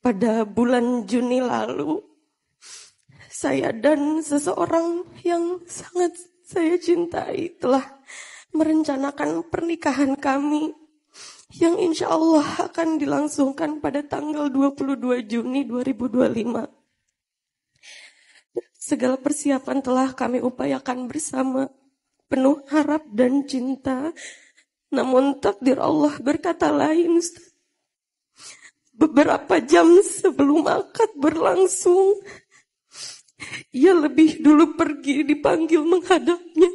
Pada bulan Juni lalu, saya dan seseorang yang sangat saya cintai telah merencanakan pernikahan kami yang insya Allah akan dilangsungkan pada tanggal 22 Juni 2025. Segala persiapan telah kami upayakan bersama, penuh harap dan cinta. Namun takdir Allah berkata lain, Ustaz. Beberapa jam sebelum akad berlangsung, ia lebih dulu pergi dipanggil menghadapnya.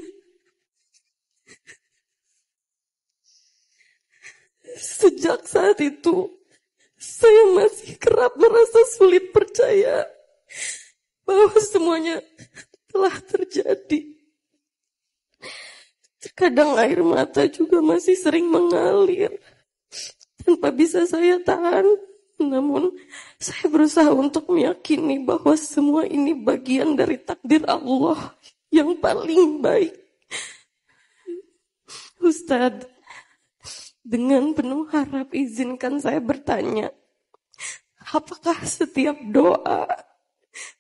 Sejak saat itu, saya masih kerap merasa sulit percaya bahwa semuanya telah terjadi. Terkadang air mata juga masih sering mengalir tanpa bisa saya tahan. Namun saya berusaha untuk meyakini bahwa semua ini bagian dari takdir Allah yang paling baik. Ustadz, dengan penuh harap izinkan saya bertanya, apakah setiap doa,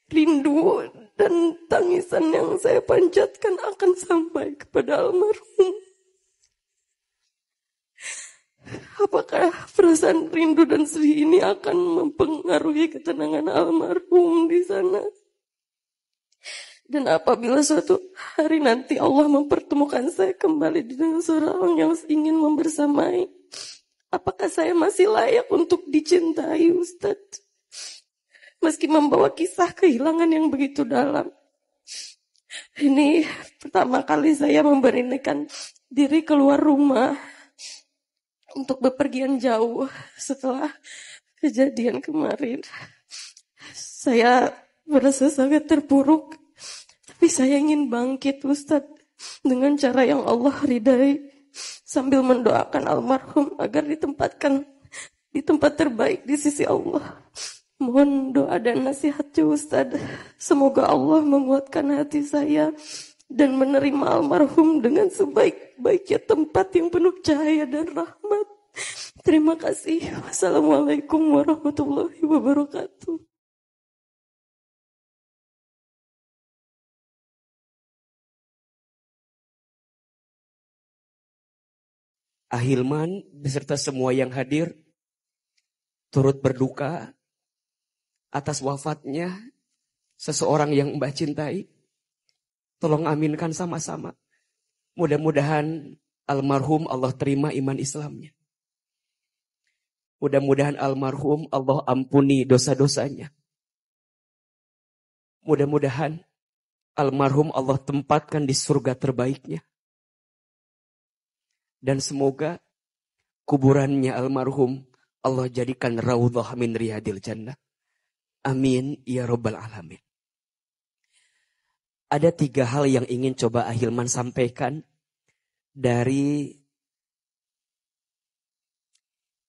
rindu, dan tangisan yang saya panjatkan akan sampai kepada almarhum? Apakah perasaan rindu dan sedih ini akan mempengaruhi ketenangan almarhum di sana? Dan apabila suatu hari nanti Allah mempertemukan saya kembali dengan seorang yang ingin membersamai, apakah saya masih layak untuk dicintai, Ustadz? Meski membawa kisah kehilangan yang begitu dalam. Ini pertama kali saya memberanikan diri keluar rumah untuk bepergian jauh setelah kejadian kemarin. Saya merasa sangat terpuruk, tapi saya ingin bangkit, Ustadz, dengan cara yang Allah ridai, sambil mendoakan almarhum agar ditempatkan di tempat terbaik di sisi Allah. Mohon doa dan nasihatnya, Ustadz. Semoga Allah menguatkan hati saya dan menerima almarhum dengan sebaik-baiknya tempat yang penuh cahaya dan rahmat. Terima kasih. Wassalamualaikum warahmatullahi wabarakatuh. Ahilman beserta semua yang hadir turut berduka atas wafatnya seseorang yang Mbah cintai. Tolong aminkan sama-sama. Mudah-mudahan almarhum Allah terima iman Islamnya. Mudah-mudahan almarhum Allah ampuni dosa-dosanya. Mudah-mudahan almarhum Allah tempatkan di surga terbaiknya. Dan semoga kuburannya almarhum Allah jadikan raudhah min riyadil jannah. Amin ya rabbal alamin. Ada 3 hal yang ingin coba Ahilman sampaikan dari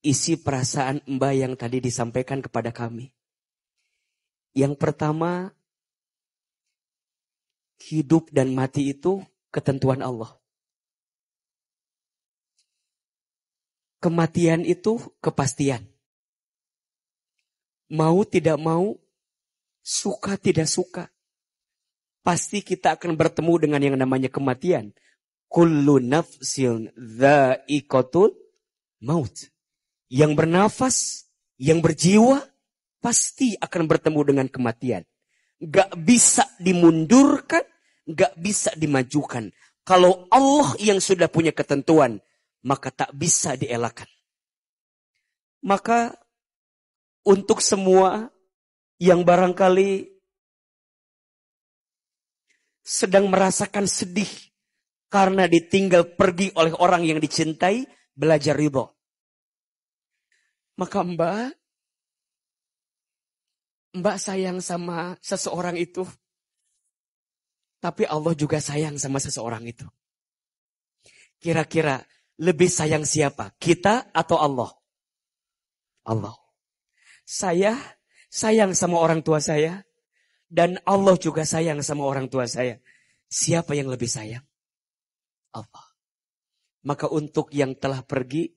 isi perasaan Mbak yang tadi disampaikan kepada kami. Yang pertama, hidup dan mati itu ketentuan Allah. Kematian itu kepastian. Mau tidak mau, suka tidak suka, pasti kita akan bertemu dengan yang namanya kematian. Kullu nafsin dha'iqatul maut. Yang bernafas, yang berjiwa, pasti akan bertemu dengan kematian. Gak bisa dimundurkan, gak bisa dimajukan. Kalau Allah yang sudah punya ketentuan, maka tak bisa dielakkan. Maka untuk semua yang barangkali sedang merasakan sedih karena ditinggal pergi oleh orang yang dicintai, belajar ridho. Maka Mbak sayang sama seseorang itu, tapi Allah juga sayang sama seseorang itu. Kira-kira lebih sayang siapa? Kita atau Allah? Allah. Saya sayang sama orang tua saya. Dan Allah juga sayang sama orang tua saya. Siapa yang lebih sayang? Allah. Maka untuk yang telah pergi,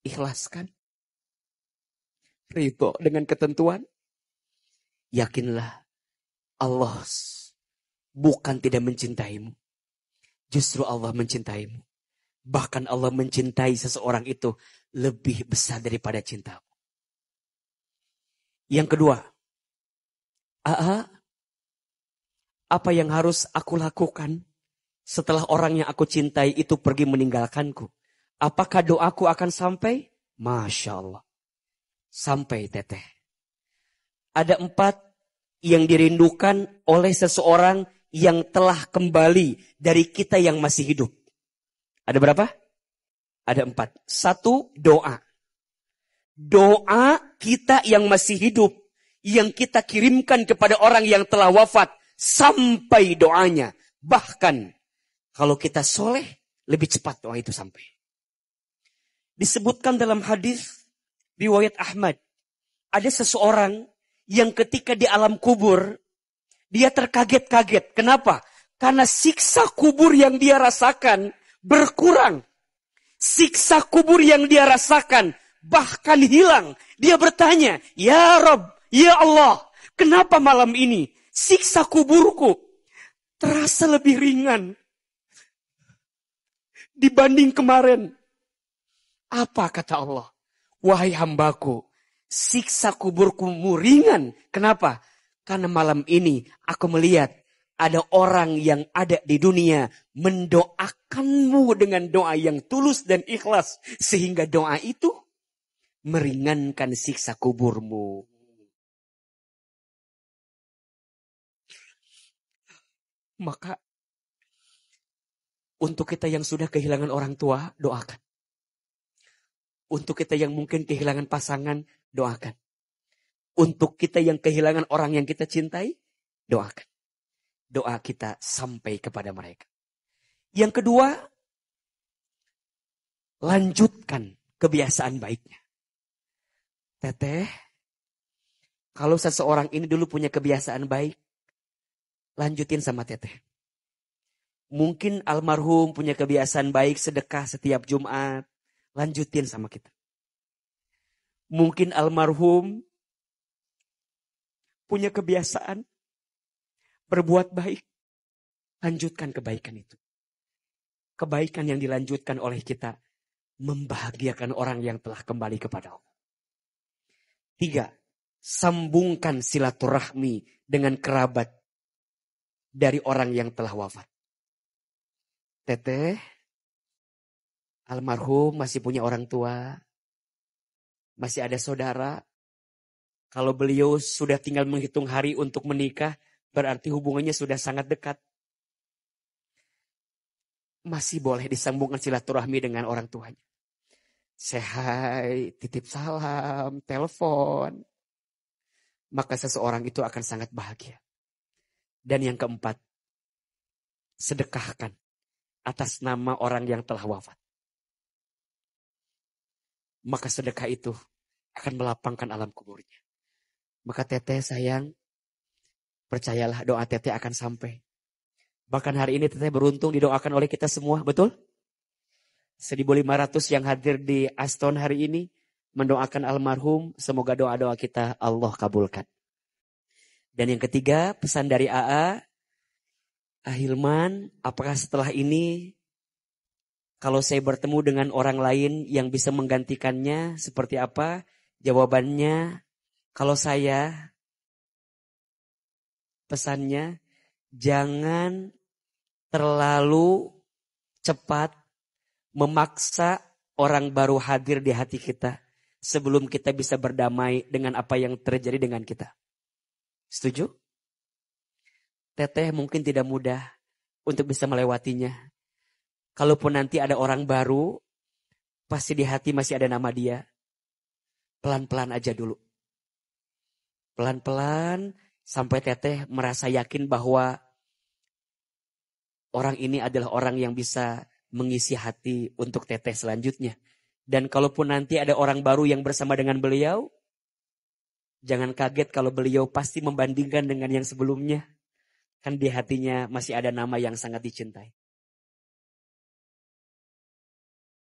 ikhlaskan. ridho dengan ketentuan, yakinlah Allah bukan tidak mencintaimu. Justru Allah mencintaimu. Bahkan Allah mencintai seseorang itu lebih besar daripada cintamu. Yang kedua, apa yang harus aku lakukan setelah orang yang aku cintai itu pergi meninggalkanku? Apakah doaku akan sampai? Masya Allah. Sampai teteh. Ada 4 yang dirindukan oleh seseorang yang telah kembali dari kita yang masih hidup. Ada berapa? Ada 4. 1, doa. Doa kita yang masih hidup, yang kita kirimkan kepada orang yang telah wafat, sampai doanya. Bahkan, kalau kita soleh, lebih cepat doa itu sampai. Disebutkan dalam hadis riwayat Ahmad, ada seseorang yang ketika di alam kubur, dia terkaget-kaget. Kenapa? Karena siksa kubur yang dia rasakan berkurang. Siksa kubur yang dia rasakan bahkan hilang. Dia bertanya, Ya Rabb, Ya Allah, kenapa malam ini siksa kuburku terasa lebih ringan dibanding kemarin? Apa kata Allah? Wahai hambaku, siksa kuburku ringan. Kenapa? Karena malam ini aku melihat ada orang yang ada di dunia mendoakanmu dengan doa yang tulus dan ikhlas. Sehingga doa itu meringankan siksa kuburmu. Maka untuk kita yang sudah kehilangan orang tua, doakan. Untuk kita yang mungkin kehilangan pasangan, doakan. Untuk kita yang kehilangan orang yang kita cintai, doakan. Doa kita sampai kepada mereka. Yang kedua, lanjutkan kebiasaan baiknya. Teteh, kalau seseorang ini dulu punya kebiasaan baik, lanjutin sama teteh. Mungkin almarhum punya kebiasaan baik sedekah setiap Jumat, lanjutin sama kita. Mungkin almarhum punya kebiasaan berbuat baik, lanjutkan kebaikan itu. Kebaikan yang dilanjutkan oleh kita membahagiakan orang yang telah kembali kepada Allah. 3, sambungkan silaturahmi dengan kerabat dari orang yang telah wafat. Teteh, almarhum masih punya orang tua, masih ada saudara. Kalau beliau sudah tinggal menghitung hari untuk menikah, berarti hubungannya sudah sangat dekat. Masih boleh disambungkan silaturahmi dengan orang tuanya. Say, titip salam, telepon. Maka seseorang itu akan sangat bahagia. Dan yang keempat, sedekahkan atas nama orang yang telah wafat. Maka sedekah itu akan melapangkan alam kuburnya. Maka teteh sayang, percayalah doa teteh akan sampai. Bahkan hari ini teteh beruntung didoakan oleh kita semua, betul? 1.500 yang hadir di Aston hari ini mendoakan almarhum, semoga doa-doa kita Allah kabulkan. Dan yang ketiga, pesan dari AA, Ahilman, apakah setelah ini kalau saya bertemu dengan orang lain yang bisa menggantikannya, seperti apa? Jawabannya, kalau saya, pesannya, jangan terlalu cepat memaksa orang baru hadir di hati kita sebelum kita bisa berdamai dengan apa yang terjadi dengan kita. Setuju? Teteh mungkin tidak mudah untuk bisa melewatinya. Kalaupun nanti ada orang baru, pasti di hati masih ada nama dia. Pelan-pelan aja dulu. Pelan-pelan sampai teteh merasa yakin bahwa orang ini adalah orang yang bisa mengisi hati untuk teteh selanjutnya. Dan kalaupun nanti ada orang baru yang bersama dengan beliau, jangan kaget kalau beliau pasti membandingkan dengan yang sebelumnya. Kan di hatinya masih ada nama yang sangat dicintai.